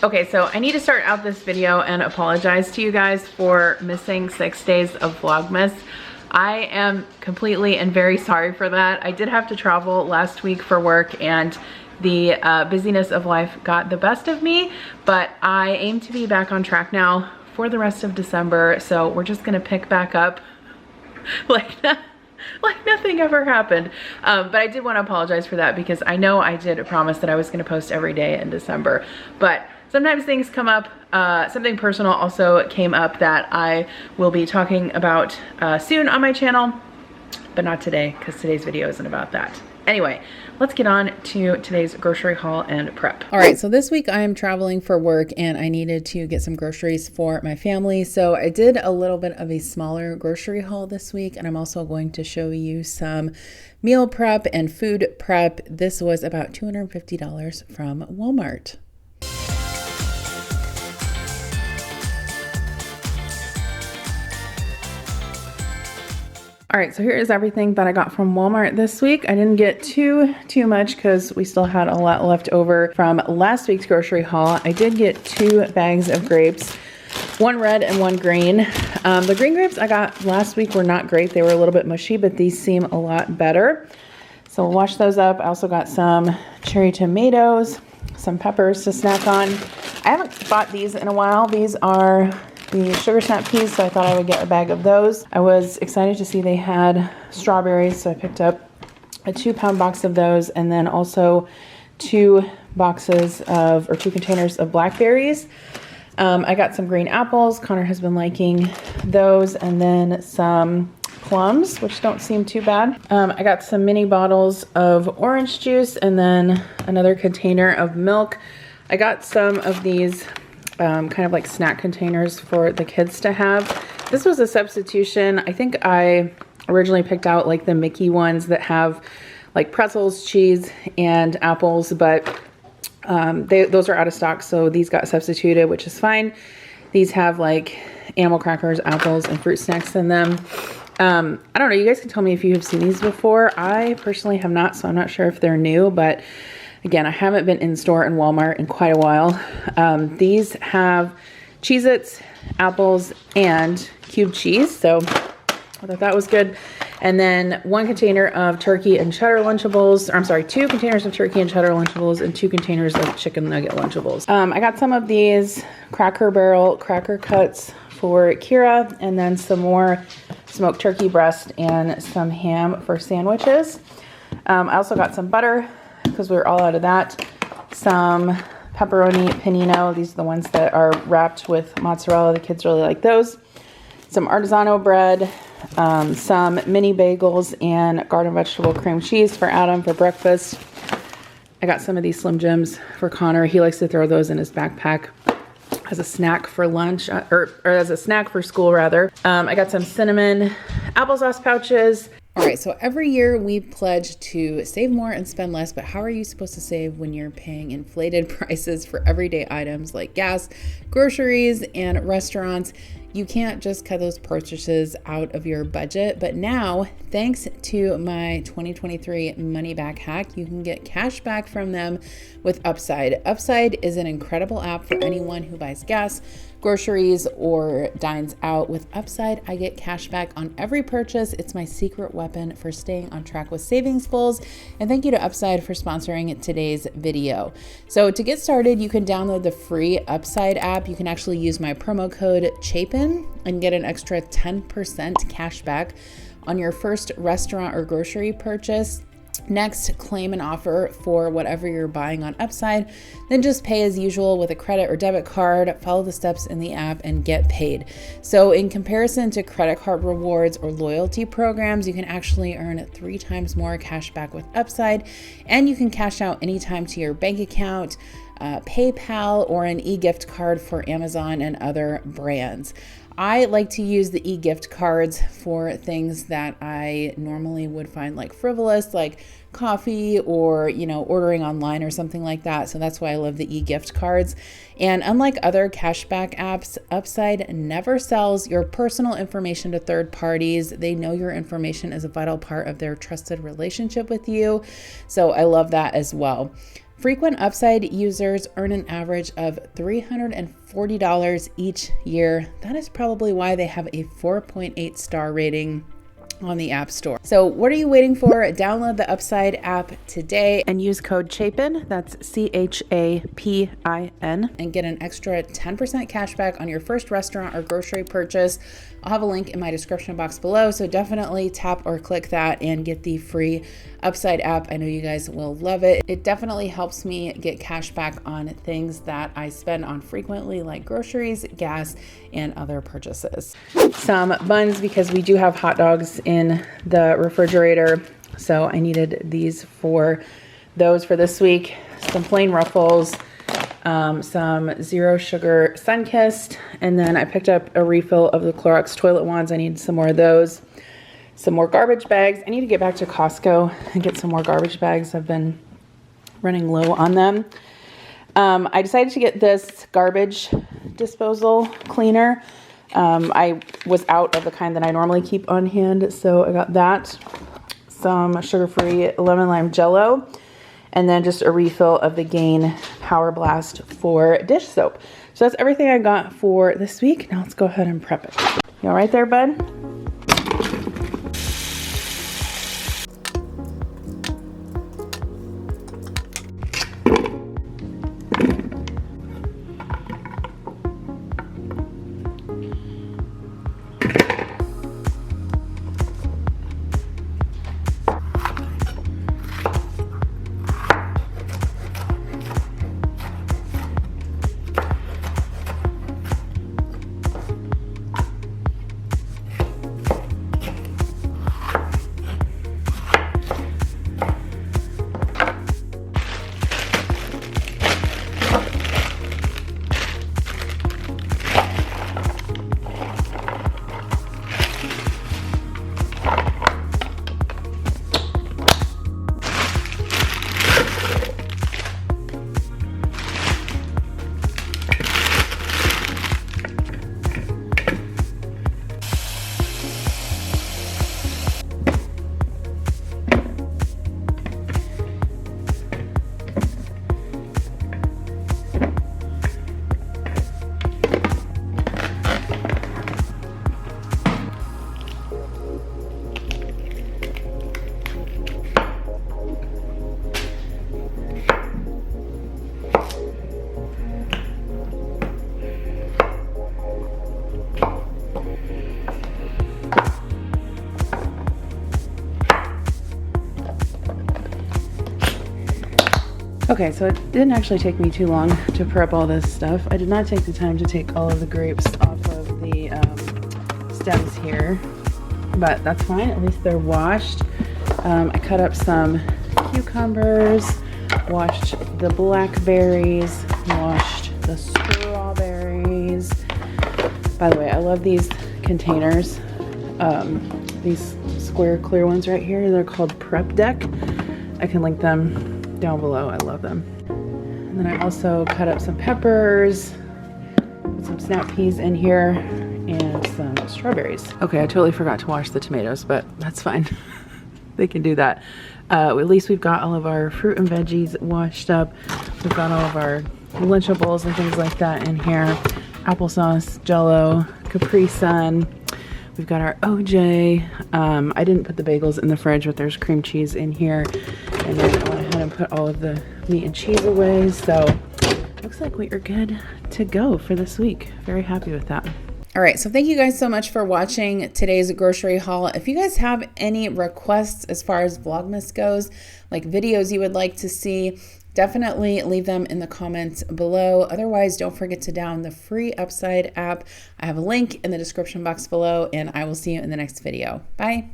Okay, so I need to start out this video and apologize to you guys for missing 6 days of Vlogmas. I am completely and very sorry for that. I did have to travel last week for work and the busyness of life got the best of me, but I aim to be back on track now for the rest of December. So we're just gonna pick back up like nothing ever happened. But I did want to apologize for that because I know I did promise that I was going to post every day in December. But sometimes things come up. Something personal also came up that I will be talking about soon on my channel, but not today because today's video isn't about that. Anyway, let's get on to today's grocery haul and prep. All right, so this week I am traveling for work and I needed to get some groceries for my family. So I did a little bit of a smaller grocery haul this week, and I'm also going to show you some meal prep and food prep. This was about $250 from Walmart. All right, so here is everything that I got from Walmart this week. I didn't get too much because we still had a lot left over from last week's grocery haul. I did get 2 bags of grapes, one red and one green. The green grapes I got last week were not great. They were a little bit mushy, but these seem a lot better. So we'll wash those up. I also got some cherry tomatoes, some peppers to snack on. I haven't bought these in a while. These are the sugar snap peas, so I thought I would get a bag of those. I was excited to see they had strawberries, so I picked up a 2-pound box of those, and then also 2 containers of blackberries. I got some green apples. Connor has been liking those, and then some plums, which don't seem too bad. I got some mini bottles of orange juice, and then another container of milk. I got some of these kind of like snack containers for the kids to have. This was a substitution. I think I originally picked out like the Mickey ones that have like pretzels, cheese, and apples, but those are out of stock, so these got substituted, which is fine. These have like animal crackers, apples, and fruit snacks in them. I don't know, you guys can tell me if you have seen these before. I personally have not, so I'm not sure if they're new, but again, I haven't been in store in Walmart in quite a while. These have Cheez-Its, apples, and cubed cheese, so I thought that was good. And then 1 container of turkey and cheddar Lunchables, or I'm sorry, 2 containers of turkey and cheddar Lunchables, and 2 containers of chicken nugget Lunchables. I got some of these Cracker Barrel cracker cuts for Kira, and then some more smoked turkey breast and some ham for sandwiches. I also got some butter, because we were all out of that. Some pepperoni panino. These are the ones that are wrapped with mozzarella. The kids really like those. Some artisanal bread, some mini bagels, and garden vegetable cream cheese for Adam for breakfast. I got some of these Slim Jims for Connor. He likes to throw those in his backpack as a snack for lunch, or as a snack for school rather. I got some cinnamon applesauce pouches. All right, so every year we pledge to save more and spend less, but how are you supposed to save when you're paying inflated prices for everyday items like gas, groceries, and restaurants? You can't just cut those purchases out of your budget, but now, thanks to my 2023 money back hack, you can get cash back from them with Upside. Upside is an incredible app for anyone who buys gas, groceries, or dines out. With Upside, I get cash back on every purchase. It's my secret weapon for staying on track with savings goals. And thank you to Upside for sponsoring today's video. So to get started, you can download the free Upside app. You can actually use my promo code Chapin and get an extra 10% cash back on your first restaurant or grocery purchase. Next, claim an offer for whatever you're buying on Upside, then just pay as usual with a credit or debit card, follow the steps in the app, and get paid. So in comparison to credit card rewards or loyalty programs, you can actually earn 3 times more cash back with Upside, and you can cash out anytime to your bank account, PayPal, or an e-gift card for Amazon and other brands. I like to use the e-gift cards for things that I normally would find like frivolous, like coffee or, ordering online or something like that. So that's why I love the e-gift cards. And unlike other cashback apps, Upside never sells your personal information to third parties. They know your information is a vital part of their trusted relationship with you. So I love that as well. Frequent Upside users earn an average of $340 each year. That is probably why they have a 4.8 star rating on the App Store. So what are you waiting for? Download the Upside app today and use code Chapin, that's CHAPIN, and get an extra 10% cash back on your first restaurant or grocery purchase. I'll have a link in my description box below, so definitely tap or click that and get the free Upside app. I know you guys will love it. It definitely helps me get cash back on things that I spend on frequently, like groceries, gas, and other purchases. Some buns, because we do have hot dogs in the refrigerator, so I needed these for those for this week. Some plain Ruffles, some zero sugar Sunkissed, and then I picked up a refill of the Clorox toilet wands. I need some more of those. Some more garbage bags. I need to get back to Costco and get some more garbage bags. I've been running low on them. I decided to get this garbage disposal cleaner. I was out of the kind that I normally keep on hand, so I got that. Some sugar-free lemon lime jello, and then just a refill of the Gain Power Blast for dish soap. So that's everything I got for this week. Now let's go ahead and prep it. You all right there, bud? Okay, so it didn't actually take me too long to prep all this stuff. I did not take the time to take all of the grapes off of the stems here, but that's fine. At least they're washed. I cut up some cucumbers, washed the blackberries, washed the strawberries. By the way, I love these containers. These square clear ones right here, they're called Prep Deck. I can link them down below. I love them. And then I also cut up some peppers, put some snap peas in here, and some strawberries. Okay, I totally forgot to wash the tomatoes, but that's fine. They can do that. At least we've got all of our fruit and veggies washed up. We've got all of our Lunchables and things like that in here. Applesauce, Jello, Capri Sun. We've got our OJ. I didn't put the bagels in the fridge, but there's cream cheese in here. And then I went ahead and put all of the meat and cheese away. So looks like we are good to go for this week. Very happy with that. All right, so thank you guys so much for watching today's grocery haul. If you guys have any requests as far as Vlogmas goes, like videos you would like to see, definitely leave them in the comments below. Otherwise, don't forget to download the free Upside app. I have a link in the description box below, and I will see you in the next video. Bye.